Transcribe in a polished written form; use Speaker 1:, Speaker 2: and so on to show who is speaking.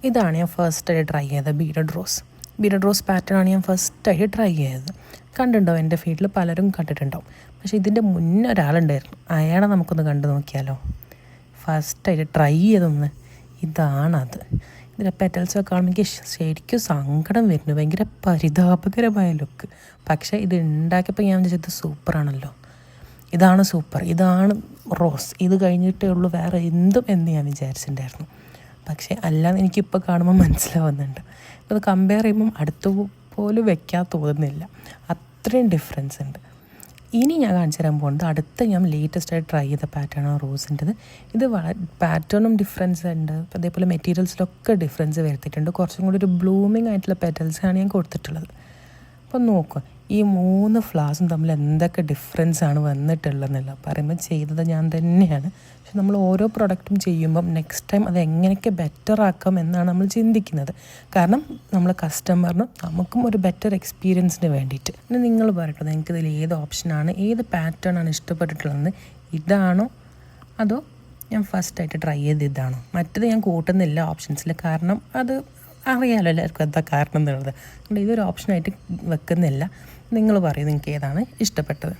Speaker 1: ഇതാണ് ഞാൻ ഫസ്റ്റായിട്ട് ട്രൈ ചെയ്തത് ബീഡഡ് റോസ് പാറ്റേൺ ആണ് ഞാൻ ഫസ്റ്റായിട്ട് ട്രൈ ചെയ്തത്. കണ്ടിട്ടുണ്ടാവും, എൻ്റെ ഫീൽഡിൽ പലരും കണ്ടിട്ടുണ്ടാവും. പക്ഷേ ഇതിൻ്റെ മുന്നേ ഒരാളുണ്ടായിരുന്നു, അയാളെ നമുക്കൊന്ന് കണ്ടു നോക്കിയാലോ. ഫസ്റ്റായിട്ട് ട്രൈ ചെയ്തൊന്ന് ഇതാണത്. ഇതിൻ്റെ പെറ്റൽസൊക്കെ കാണുമ്പോൾ എനിക്ക് ശരിക്കും സങ്കടം വരുന്നു, ഭയങ്കര പരിതാപകരമായ ലുക്ക്. പക്ഷേ ഇത് ഉണ്ടാക്കിയപ്പോൾ ഞാൻ വിചാരിച്ചത് സൂപ്പറാണല്ലോ, ഇതാണ് സൂപ്പർ, ഇതാണ് റോസ്, ഇത് കഴിഞ്ഞിട്ടേ ഉള്ളൂ വേറെ എന്തും എന്ന് ഞാൻ വിചാരിച്ചിട്ടുണ്ടായിരുന്നു. പക്ഷേ അല്ലാതെ എനിക്കിപ്പോൾ കാണുമ്പോൾ മനസ്സിലാവുന്നുണ്ട്. അത് കമ്പയർ ചെയ്യുമ്പം അടുത്ത് പോലും വെക്കാൻ തോന്നുന്നില്ല, അത്രയും ഡിഫറൻസ് ഉണ്ട്. ഇനി ഞാൻ കാണിച്ചു തരാൻ പോകുന്നത് അടുത്ത ഞാൻ ലേറ്റസ്റ്റായിട്ട് ട്രൈ ചെയ്ത പാറ്റേൺ ആണ് റോസിൻ്റെത്. ഇത് വളരെ പാറ്റേണും ഡിഫറൻസ് ഉണ്ട്, അതേപോലെ മെറ്റീരിയൽസിലൊക്കെ ഡിഫറൻസ് വരുത്തിയിട്ടുണ്ട്. കുറച്ചും കൂടി ഒരു ബ്ലൂമിങ് ആയിട്ടുള്ള പെറ്റൽസാണ് ഞാൻ കൊടുത്തിട്ടുള്ളത്. അപ്പം നോക്കുക, ഈ 3 ഫ്ലവേഴ്സും തമ്മിൽ എന്തൊക്കെ ഡിഫറൻസാണ് വന്നിട്ടുള്ളതെന്നല്ല പറയുമ്പോൾ ചെയ്തത് ഞാൻ തന്നെയാണ്. പക്ഷെ നമ്മൾ ഓരോ പ്രൊഡക്റ്റും ചെയ്യുമ്പം നെക്സ്റ്റ് ടൈം അത് എങ്ങനെയൊക്കെ ബെറ്റർ ആക്കാം എന്നാണ് നമ്മൾ ചിന്തിക്കുന്നത്. കാരണം നമ്മൾ കസ്റ്റമറിനും നമുക്കും ഒരു ബെറ്റർ എക്സ്പീരിയൻസിന് വേണ്ടിയിട്ട്. പിന്നെ നിങ്ങൾ പറയട്ടെ, നിങ്ങൾക്കിതിൽ ഏത് ഓപ്ഷനാണ്, ഏത് പാറ്റേൺ ആണ് ഇഷ്ടപ്പെട്ടിട്ടുള്ളത്? ഇതാണോ അതോ ഞാൻ ഫസ്റ്റായിട്ട് ട്രൈ ചെയ്ത് ഇതാണോ? മറ്റത് ഞാൻ കൂട്ടുന്നില്ല ഓപ്ഷൻസിൽ, കാരണം അത് അറിയാമല്ലോ എല്ലാവർക്കും എന്താ കാരണം എന്നുള്ളത്. ഇതൊരു ഓപ്ഷനായിട്ട് വെക്കുന്നില്ല. നിങ്ങൾ പറയും നിങ്ങൾക്ക് ഏതാണ് ഇഷ്ടപ്പെട്ടത്.